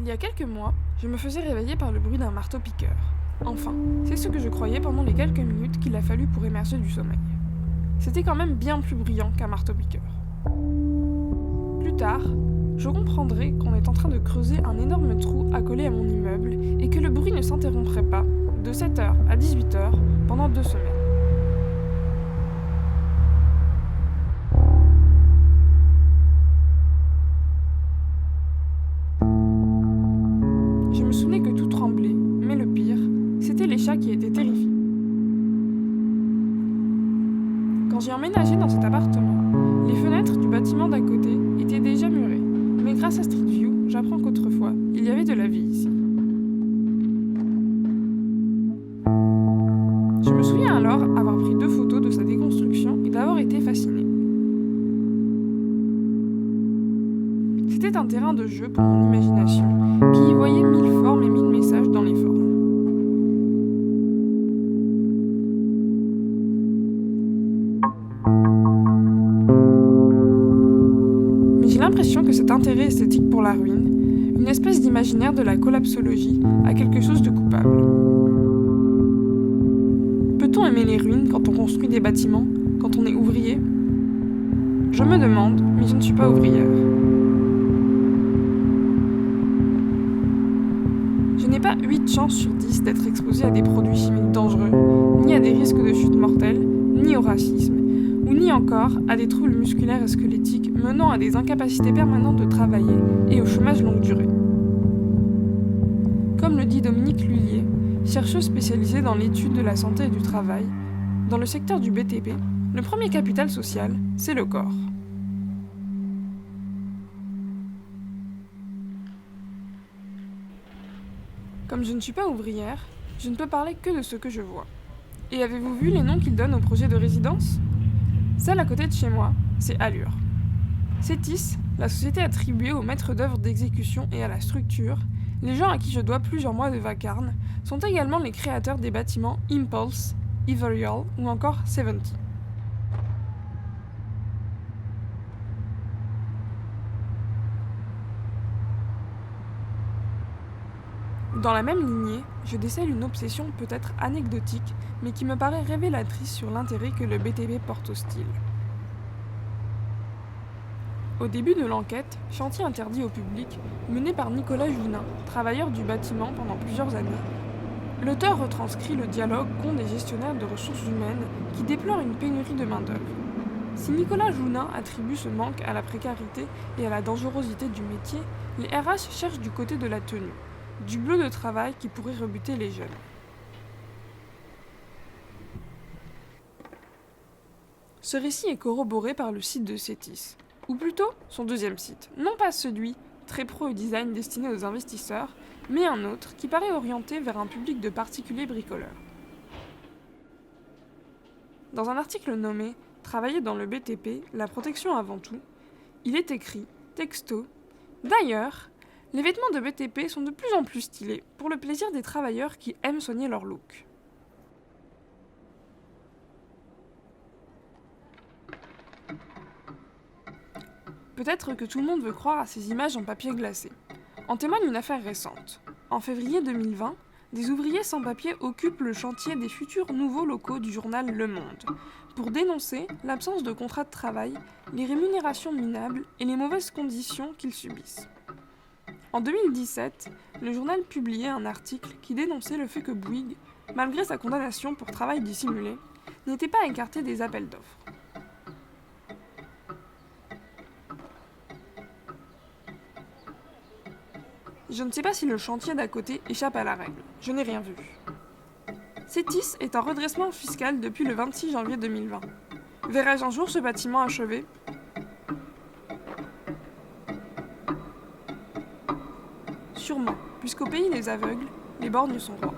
Il y a quelques mois, je me faisais réveiller par le bruit d'un marteau-piqueur. Enfin, c'est ce que je croyais pendant les quelques minutes qu'il a fallu pour émerger du sommeil. C'était quand même bien plus bruyant qu'un marteau-piqueur. Plus tard, je comprendrai qu'on est en train de creuser un énorme trou accolé à mon immeuble et que le bruit ne s'interromprait pas, de 7h à 18h, pendant 2 semaines. Je me souvenais que tout tremblait, mais le pire, c'était les chats qui étaient terrifiés. Quand j'ai emménagé dans cet appartement, les fenêtres du bâtiment d'à côté étaient déjà murées, mais grâce à Street View, j'apprends qu'autrefois, il y avait de la vie ici. Je me souviens alors avoir pris 2 photos de sa déconstruction et d'avoir été fasciné. C'était un terrain de jeu pour mon imagination, qui y voyait 1000 formes et 1000 messages dans les formes. Mais j'ai l'impression que cet intérêt esthétique pour la ruine, une espèce d'imaginaire de la collapsologie, a quelque chose de coupable. Peut-on aimer les ruines quand on construit des bâtiments, quand on est ouvrier ? Je me demande, mais je ne suis pas ouvrière. Je n'ai pas 8 chances sur 10 d'être exposée à des produits chimiques dangereux, ni à des risques de chute mortelle, ni au racisme, ou ni encore à des troubles musculaires et squelettiques menant à des incapacités permanentes de travailler et au chômage longue durée. Comme le dit Dominique Lhuillier, chercheuse spécialisée dans l'étude de la santé et du travail, dans le secteur du BTP, le premier capital social, c'est le corps. Comme je ne suis pas ouvrière, je ne peux parler que de ce que je vois. Et avez-vous vu les noms qu'ils donnent au projet de résidence ? Celle à côté de chez moi, c'est Allure. Cétis, la société attribuée au maître d'œuvre d'exécution et à la structure, les gens à qui je dois plusieurs mois de vacarme, sont également les créateurs des bâtiments Impulse, Ethereal ou encore 70. Dans la même lignée, je décèle une obsession peut-être anecdotique, mais qui me paraît révélatrice sur l'intérêt que le BTP porte au style. Au début de l'enquête, Chantier interdit au public, menée par Nicolas Jounin, travailleur du bâtiment pendant plusieurs années, l'auteur retranscrit le dialogue qu'ont des gestionnaires de ressources humaines qui déplorent une pénurie de main-d'œuvre. Si Nicolas Jounin attribue ce manque à la précarité et à la dangerosité du métier, les RH cherchent du côté de la tenue, du bleu de travail qui pourrait rebuter les jeunes. Ce récit est corroboré par le site de Cétis, ou plutôt son deuxième site, non pas celui, très pro et design destiné aux investisseurs, mais un autre qui paraît orienté vers un public de particuliers bricoleurs. Dans un article nommé « Travailler dans le BTP, la protection avant tout », il est écrit, texto, « D'ailleurs, les vêtements de BTP sont de plus en plus stylés pour le plaisir des travailleurs qui aiment soigner leur look. » Peut-être que tout le monde veut croire à ces images en papier glacé. En témoigne une affaire récente. En février 2020, des ouvriers sans papier occupent le chantier des futurs nouveaux locaux du journal Le Monde pour dénoncer l'absence de contrat de travail, les rémunérations minables et les mauvaises conditions qu'ils subissent. En 2017, le journal publiait un article qui dénonçait le fait que Bouygues, malgré sa condamnation pour travail dissimulé, n'était pas écarté des appels d'offres. Je ne sais pas si le chantier d'à côté échappe à la règle, je n'ai rien vu. Cétis est en redressement fiscal depuis le 26 janvier 2020. Verrai-je un jour ce bâtiment achevé ? Sûrement, puisqu'au pays des aveugles, les borgnes sont rois.